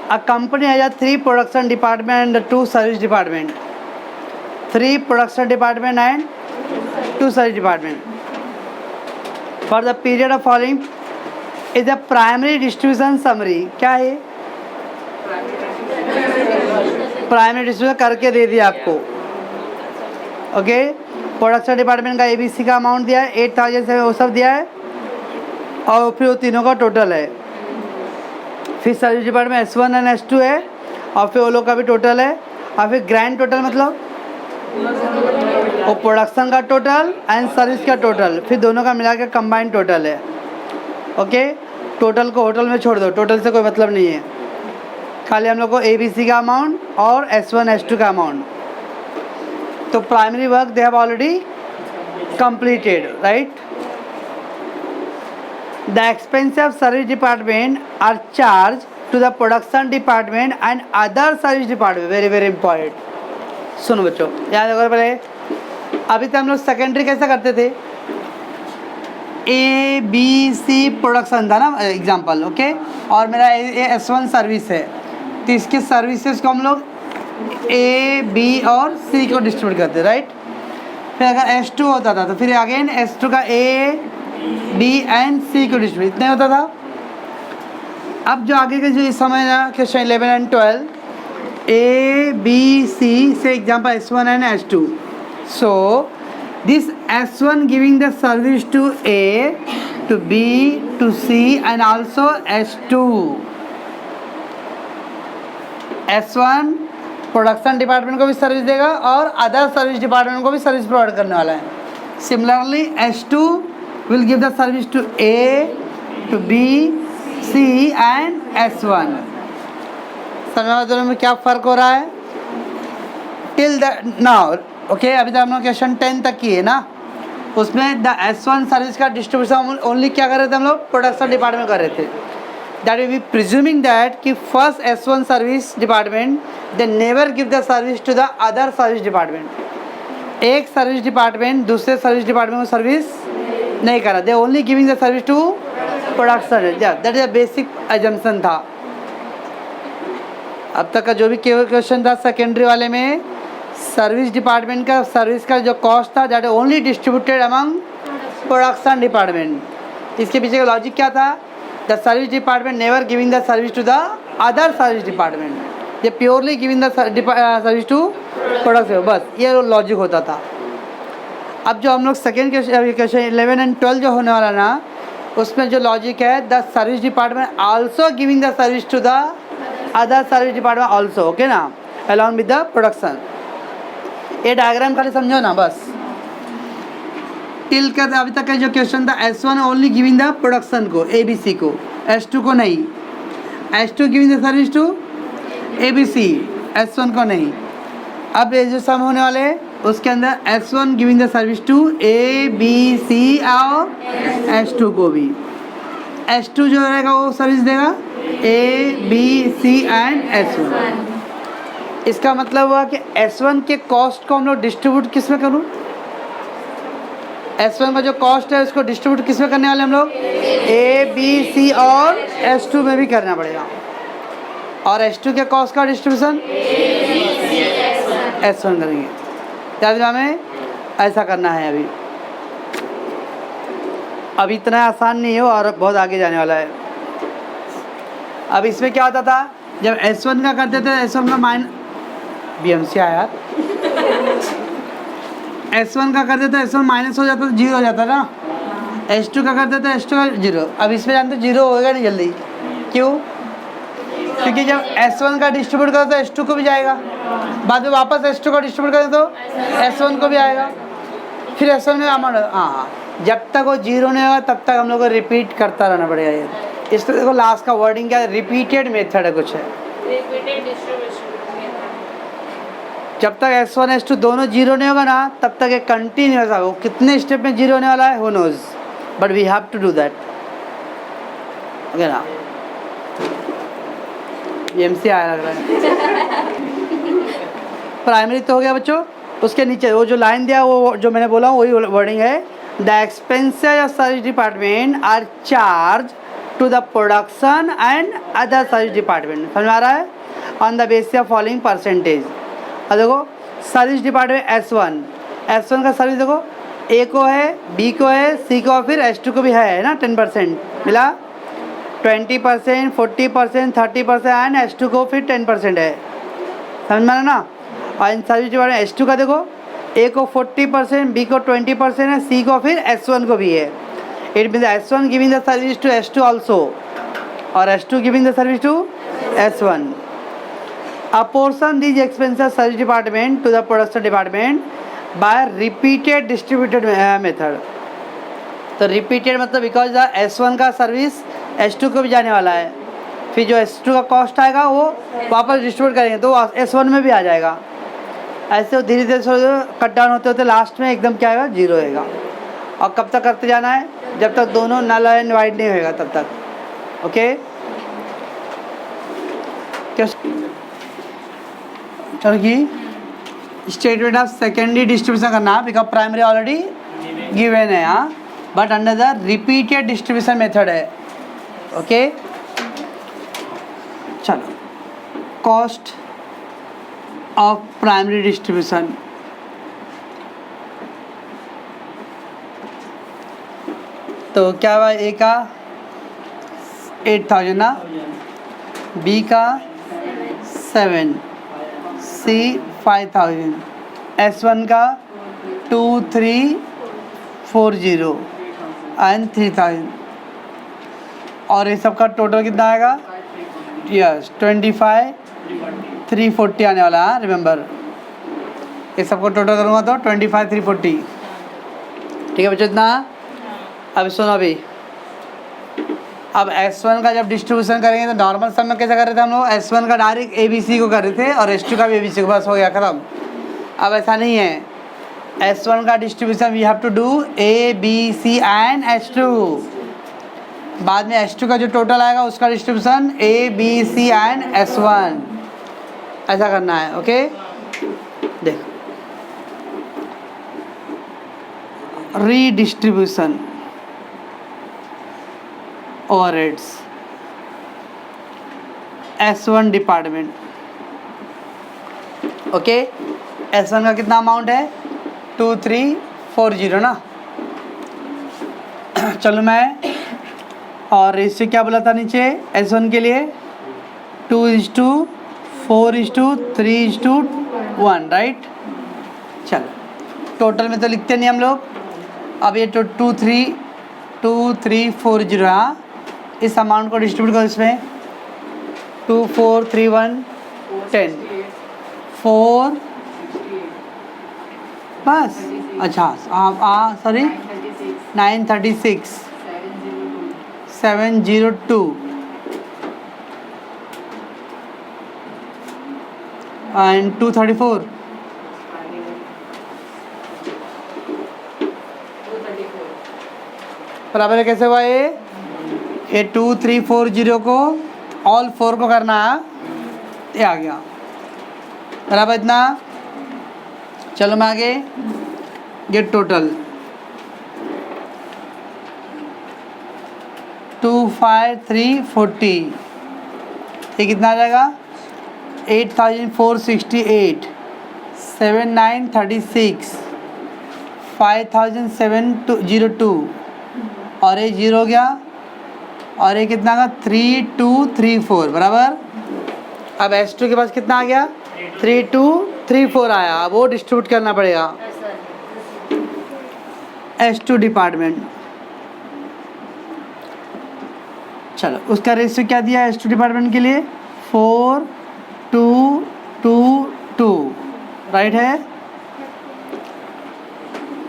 A company has a 3 production department and 2 service department. 3 production department and 2 service department. For the period of following is a primary distribution summary. क्या है? Primary distribution करके दे दिया आपको. Okay, production department का ABC का amount दिया है 8,000 से, वो सब दिया है, और फिर वो तीनों का टोटल है. फिर service department S1 and S2 है, और फिर वो लोग का भी टोटल है, और फिर ग्रैंड टोटल मतलब वो प्रोडक्शन का टोटल एंड सर्विस का टोटल, फिर दोनों का मिला के कंबाइंड टोटल है. ओके, टोटल को होटल में छोड़ दो, टोटल से कोई मतलब नहीं है, खाली हम लोग को ABC का अमाउंट और S1 S2 का अमाउंट. तो primary work they have already completed, right. The expense of service department are charge to the production department and other service department. Very very important. सुनो बच्चों, याद रखो पहले. अभी तो हम लोग सेकेंडरी कैसे करते थे, ABC प्रोडक्शन था ना एग्जाम्पल. ओके, और मेरा S1 सर्विस है, तो इसके सर्विसेज को हम लोग A, B और C को डिस्ट्रीब्यूट करते, राइट. फिर अगर S2 होता था तो फिर अगेन S2 का A, B एंड C को डिस्ट्रीब्यूट, इतना होता था. अब जो आगे के जो इस समय ना question 11 and 12, A, B, C से example S1 and S2. So this S1 giving the service to A, to B, to C and also S2. S1 production department को भी सर्विस देगा और अदर सर्विस डिपार्टमेंट को भी service provide करने वाला है. Similarly S2 will give the service to A, to B, C and S1. समझ दोनों में क्या फ़र्क हो रहा है टिल द नाउ. ओके, अभी तक हम लोग क्वेश्चन 10 तक की है ना, उसमें द S1 सर्विस का डिस्ट्रीब्यूशन ओनली क्या कर रहे थे हम लोग, प्रोडक्शन डिपार्टमेंट कर रहे थे. दैट वी प्रिज्यूमिंग दैट कि first S1 service department they never give the service to the other service department. एक सर्विस डिपार्टमेंट दूसरे सर्विस डिपार्टमेंट को सर्विस नहीं करा, they only giving the service to production. That is a basic assumption था. अब तक का जो भी क्वेश्चन था सेकेंडरी वाले में, सर्विस डिपार्टमेंट का सर्विस का जो कॉस्ट था that only distributed among production department. इसके पीछे का लॉजिक क्या था, the service department never giving the service to the other service department, ये purely giving the service to production, बस ये लॉजिक होता था. अब जो हम लोग सेकेंड क्वेश्चन 11 एंड 12 जो होने वाला ना, उसमें जो लॉजिक है, the service department also giving the service to the other service department also. Okay ना, अलॉन्ग विद द प्रोडक्शन. ये डायग्राम खाली समझो ना बस. टिल का अभी तक का जो क्वेश्चन था, S1 only giving the production को, ABC को, S2 को नहीं. S2 giving the service to ABC, S1 को नहीं. अब ये जो सम होने वाले हैं उसके अंदर S1 giving the service to A, B, C और S2 को भी. S2 जो रहेगा वो सर्विस देगा A, B, C and S1. इसका मतलब हुआ कि S1 के कॉस्ट को हम लोग डिस्ट्रीब्यूट किस में करूँ, S1 का जो कॉस्ट है उसको डिस्ट्रीब्यूट किस में करने वाले हम लोग, A, B, C और S2 में भी करना पड़ेगा. और S2 के कॉस्ट का डिस्ट्रीब्यूशन S1 करेंगे. याद हमें ऐसा करना है. अभी इतना आसान नहीं है और बहुत आगे जाने वाला है. अब इसमें क्या होता था, जब S1 का करते थे, S1 का BMC आया, S1 का करते थे S1 माइनस हो जाता था, जीरो हो जाता ना. S2 का करते थे S2 का जीरो. अब इसमें जानते जीरो होएगा नहीं जल्दी. क्यों, क्योंकि जब S1 का डिस्ट्रीब्यूट करो तो S2 को भी जाएगा, बाद में वापस S2 को डिस्ट्रीब्यूट करें तो S1 को भी आएगा, फिर S1 में अमाउंट. हाँ, जब तक वो जीरो नहीं होगा तब तक हम लोग को रिपीट करता रहना पड़ेगा. ये इसलिए देखो लास्ट का वर्डिंग क्या है, रिपीटेड मेथड है कुछ है. जब तक S1 S2 दोनों जीरो नहीं होगा ना तब तक ये कंटिन्यूअस होगा. कितने स्टेप में जीरो होने वाला है who knows, but we have to do that. Okay ना, BMC आया लग रहा है. प्राइमरी तो हो गया बच्चों. उसके नीचे वो जो लाइन दिया वो जो मैंने बोला वही वर्डिंग है. The expenses of service department are charge to the production and other service department. समझ में आ रहा है? On the basis of following percentage. अब देखो सर्विस डिपार्टमेंट S1 का सर्विस देखो A को है, B को है, C को, फिर S2 को भी है ना 10% मिला, 20%, 40%, 30% एंड S2 को फिर 10% है। समझ में आ रहा ना? और इन सर्विस डिपार्टमेंट S2 का देखो A को 40%, B को 20% है, C को फिर S1 को भी है। It means S1 giving the service to S2 also और S2 giving the service to S1। Apportion these expenses service department to the production department by repeated distributed method. तो repeated मतलब because the S1 का service S2 को भी जाने वाला है, फिर जो S2 का कॉस्ट आएगा वो वापस डिस्ट्रीब्यूट करेंगे तो S1 में भी आ जाएगा। ऐसे धीरे धीरे कट डाउन होते होते लास्ट में एकदम क्या आएगा, जीरो आएगा। और कब तक करते जाना है, जब तक दोनों नल एंड वाइड नहीं होएगा तब तक। ओके चलो कि स्टेटमेंट ऑफ सेकेंडरी डिस्ट्रीब्यूशन करना बिकॉज प्राइमरी ऑलरेडी गिवन है यहाँ, but under the repeated distribution method है। ओके चलो कॉस्ट ऑफ प्राइमरी डिस्ट्रीब्यूशन। तो क्या हुआ, A का 8,000 ना, B का 7, C 5,000, S1 का 2,340 एंड 3,000 और ये सब का टोटल कितना आएगा, यस 25,340 आने वाला है। रिमेंबर ये सबको टोटल करूँगा तो 25,340। ठीक है बच्चों इतना। अब सुनो अभी, अब S1 का जब डिस्ट्रीब्यूशन करेंगे तो नॉर्मल सम में कैसे कर रहे थे हम लोग, S1 का डायरेक्ट ABC को कर रहे थे और S2 का भी ABC को, बस हो गया खत्म। अब ऐसा नहीं है, S1 का distribution we have to do ABC and S2, बाद में S2 का जो टोटल आएगा उसका डिस्ट्रीब्यूशन ABC एंड S1, ऐसा करना है। ओके देख, redistribution overheads S1 department. Okay S1 का कितना अमाउंट है, 2,340 ना। चलो मैं, और इससे क्या बोला था नीचे S1 के लिए 2:4:3:1 राइट। चलो टोटल में तो लिखते नहीं हम लोग, अब ये 2,340 हाँ, इस अमाउंट को डिस्ट्रीब्यूट करो इसमें 2, 4, 3, 1, 10, 4 बस। अच्छा सॉरी 936, 702 एंड 234 बराबर है। कैसे हुआ ये 2,340 को ऑल 4 को करना है, ये आ गया बराबर इतना। चलो मैं आगे, गेट टोटल 25,340, ये कितना आ जाएगा 8,468, 7,936, 5,702 और ये जीरो हो गया, और ये कितना का 3,234 बराबर। अब S2 के पास कितना आ गया, 3,234 आया, अब वो डिस्ट्रीब्यूट करना पड़ेगा S2 डिपार्टमेंट। चलो उसका रेशियो क्या दिया S2 डिपार्टमेंट के लिए, 4:2:2 राइट है।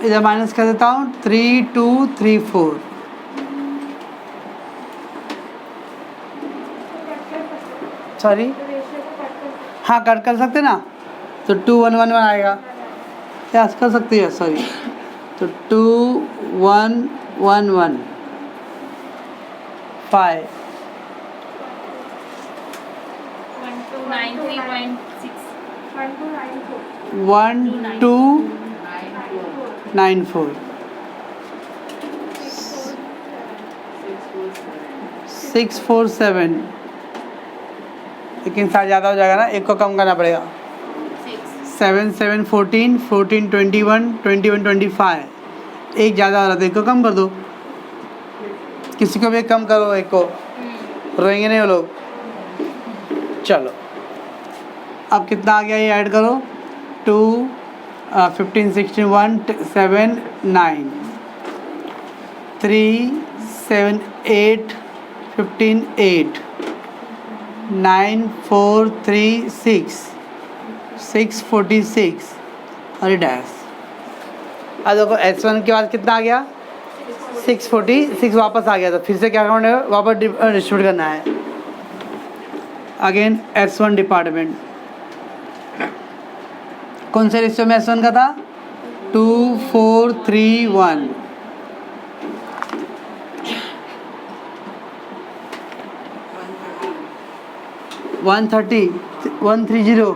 इधर माइनस कर देता हूँ 3,234, सॉरी हाँ कट कर सकते ना, तो 2,111 आएगा, क्या कर सकते हैं, सॉरी तो 2,111 5 1294 647, लेकिन साथ ज़्यादा हो जाएगा ना, एक को कम करना पड़ेगा। 7 7 14 14 21 21 25, एक ज़्यादा हो रहा था, एक को कम कर दो। किसी को भी कम करो, एक को, रोएंगे नहीं वो लोग। चलो अब कितना आ गया ये ऐड करो। 2 15 16 1 7 9 3 7 8 15 8 9 4 3 6 6 46 और डैश। अब देखो S1 के बाद कितना आ गया 646 वापस आ गया, तो फिर से क्या करना है, वापस डिस्ट्रीब्यूट करना है। अगेन S1 डिपार्टमेंट, कौन से रेशियो में S1 का था, 2 4 3 1। वन 30 130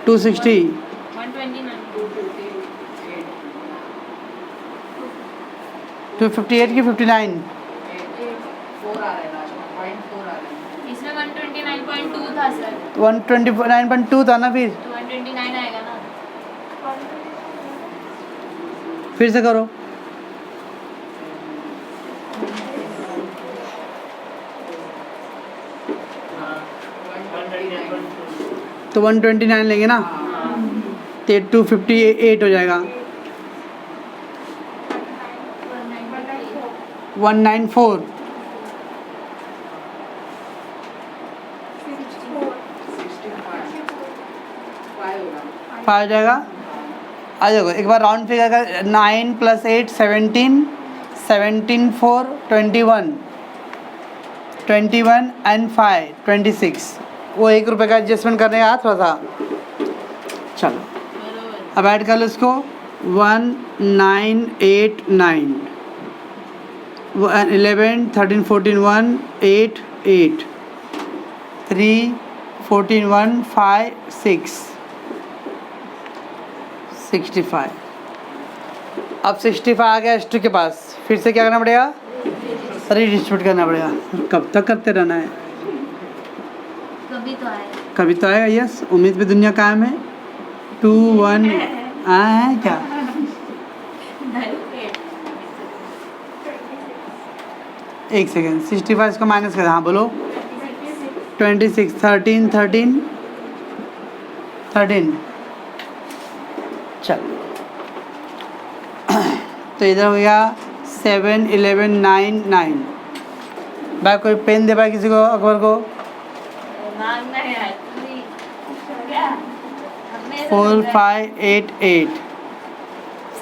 260 258 की 59 इसमें 129.2 था सर, 129.2 था ना, फिर तो 129 आएगा ना। फिर से करो। तो 129 लेंगे ना, तो 258 हो जाएगा। 194 5 हो जाएगा। आ देखो एक बार राउंड फिगर का 9 + 8 17 17 4 21 21 एंड 5 26। वो 1 रुपये का एडजस्टमेंट करने का थोड़ा सा। चलो अब ऐड कर लो इसको। 1989 11 13 14 1 8 8 3 14 1 5 6 65। अब 65 आ गया S2 के पास, फिर से क्या करना पड़ेगा, रीडिस्ट्रीब्यूट करना पड़ेगा। कब तक करते रहना है, कभी तो आएगा। कभी तो आएगा। यस, उम्मीद पे दुनिया कायम है। 2 1 आया है क्या, एक सेकेंड। 65 को माइनस कर, हाँ बोलो। 26 13 13 13। चल तो इधर हो गया 7 11 9 9। भाई कोई पेन दे भाई किसी को, अकबर को। मांगना है यार, क्या? अपने 4 5 8 8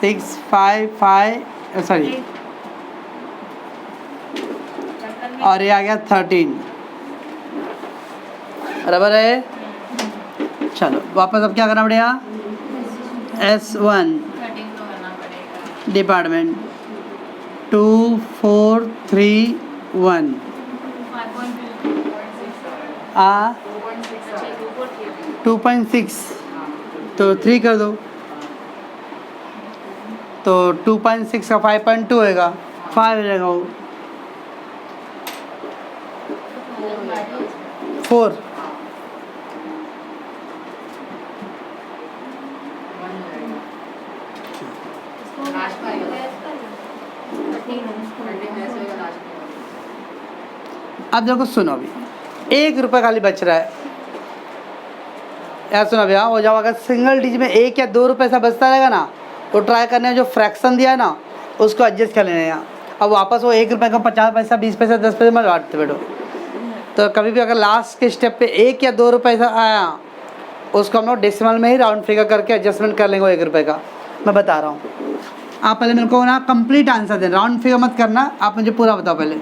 6 5 5 सॉरी, और ये आ गया 13। बराबर है। चलो वापस अब क्या करना पड़ेगा, S1 कटिंग तो करना पड़ेगा। डिपार्टमेंट 2 4 3 1 आ 2.6, तो 3 कर दो, तो 2.6 का 5.2 होएगा, 5 हो जाएगा वो 4। अब देखो सुनो, अभी 1 रुपये खाली बच रहा है यार। सुनो भैया, हो जाओ अगर सिंगल डिजिट में 1 या 2 रुपये ऐसा बचता रहेगा ना, तो ट्राई करने में जो फ्रैक्शन दिया है ना उसको एडजस्ट कर लेना है। अब वापस वो 1 रुपये का 50 पैसा 20 पैसा 10 पैसे मत बांटते बैठो। तो कभी भी अगर लास्ट के स्टेप पे 1 या 2 रुपये ऐसा आया, उसको हम लोग डेसिमल में ही राउंड फिगर करके एडजस्टमेंट कर लेंगे 1 रुपये का। मैं बता रहा हूँ, आप पहले मेरे को ना कंप्लीट आंसर दें, राउंड फिगर मत करना, आप मुझे पूरा बताओ पहले।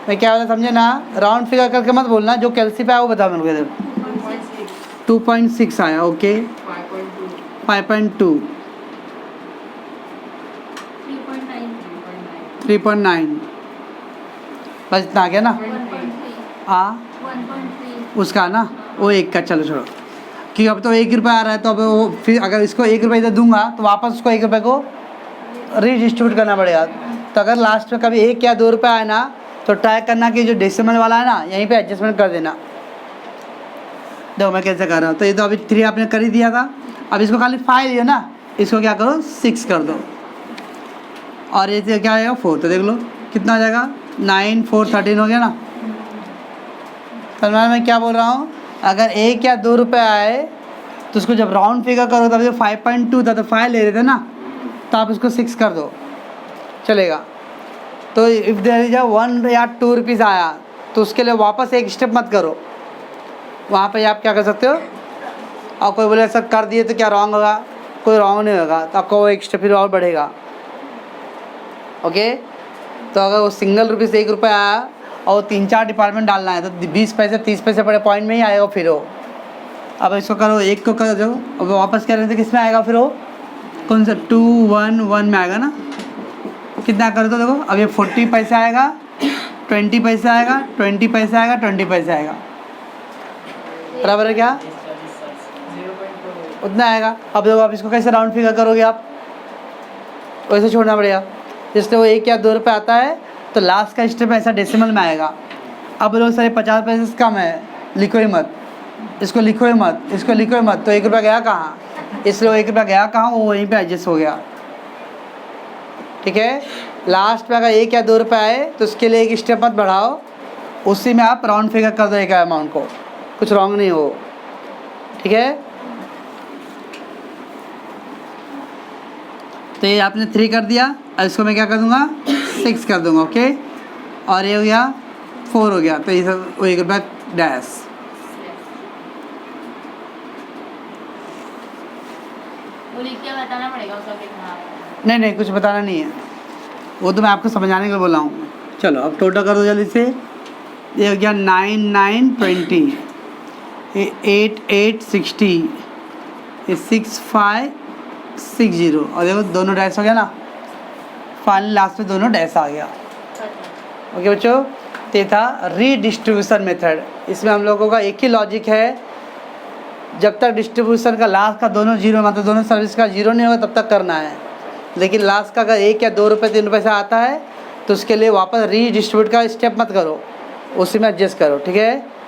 मैं क्या वाला समझे ना, राउंड फिगर करके मत बोलना, जो कैलसी पे आया वो बताओ मेरे को इधर। 2.6 आया, ओके। 5.2 3.9 बस इतना आ गया ना। आ उसका ना वो 1 का, चलो छोड़ो, कि अब तो 1 रुपये आ रहा है, तो अब वो फिर अगर इसको 1 रुपये इधर दूंगा तो वापस उसको 1 रुपये को रीडिस्ट्रीब्यूट करना पड़ेगा। तो अगर लास्ट में कभी 1 या 2 रुपये आए ना तो ट्राई करना कि जो डेसिमल वाला है ना यहीं पे एडजस्टमेंट कर देना। देखो मैं कैसे कर रहा हूँ। तो ये तो अभी 3 आपने कर ही दिया था, अब इसको खाली 5 दिया ना, इसको क्या करो 6 कर दो और ये क्या आएगा 4। तो देख लो कितना आ जाएगा 9 4 13 हो गया ना। तो मैं क्या बोल रहा हूँ, अगर 1 या 2 रुपये आए तो उसको जब राउंड फिगर करो तब जो 5.2 था तो 5 ले रहे थे ना, तो आप इसको 6 कर दो चलेगा। तो इफ़ देयर इज 1 या 2 रुपीज़ आया तो उसके लिए वापस एक स्टेप मत करो, वहाँ पे आप क्या कर सकते हो। और कोई बोले सर कर दिए तो क्या रॉन्ग होगा, कोई रॉन्ग नहीं होगा, तो आपको वो एक स्टेप फिर और बढ़ेगा। ओके, तो अगर वो सिंगल रुपीज़ 1 रुपये आया और 3-4 डिपार्टमेंट डालना है तो 20 पैसे 30 पैसे बड़े पॉइंट में ही आएगा फिर वो। अब इसको करो, एक को कर दो, अब वापस क्या रहते किस में आएगा फिर वो, कौन सा 2 1 1 में आएगा ना। कितना कर दो देखो, अब ये 40 पैसे आएगा, 20 पैसे आएगा, 20 पैसे आएगा, 20 पैसे आएगा, बराबर है क्या, उतना आएगा। अब देखो आप इसको कैसे राउंड फिगर करोगे, आप वैसे छोड़ना पड़ेगा। जिससे वो 1 या 2 रुपये आता है तो लास्ट का स्टेप ऐसा डेसिमल में आएगा। अब लोग सारे 50 पैसे से कम है, लिखो ही मत, इसको लिखो ही मत, इसको लिखो ही मत। तो 1 रुपया गया कहाँ, इसलिए 1 रुपया गया कहाँ, वो वहीं पे एडजस्ट हो गया। ठीक है, लास्ट में अगर 1 या 2 रुपये आए तो उसके लिए एक स्टेप मत बढ़ाओ, उसी में आप राउंड फिगर कर दो एक अमाउंट को, कुछ रॉन्ग नहीं हो। ठीक है, तो ये आपने 3 कर दिया, अब इसको मैं क्या कर दूंगा 6 कर दूंगा। ओके, और ये हो गया 4 हो गया, तो ये सब 1 रुपया डैश। वो लिख के बताना पड़ेगा उसका कितना। नहीं कुछ बताना नहीं है, वो तो मैं आपको समझाने के लिए बोला हूँ। चलो अब टोटल कर दो जल्दी से। ये हो गया 9 9 20, ये 8 8 60, ये 6 5 6 0, और देखो दोनों डैश हो गया ना, फाइनल लास्ट में दोनों डैश आ गया। ओके बच्चों, तो ये था रीडिस्ट्रीब्यूशन मेथड। इसमें हम लोगों का एक ही लॉजिक है, जब तक डिस्ट्रीब्यूशन का लास्ट का दोनों जीरो, मतलब दोनों सर्विस का जीरो नहीं होगा तब तक करना है। लेकिन लास्ट का अगर 1 या 2 रुपये 3 रुपये से आता है तो उसके लिए वापस रीडिस्ट्रीब्यूट का स्टेप मत करो, उसी में एडजस्ट करो। ठीक है।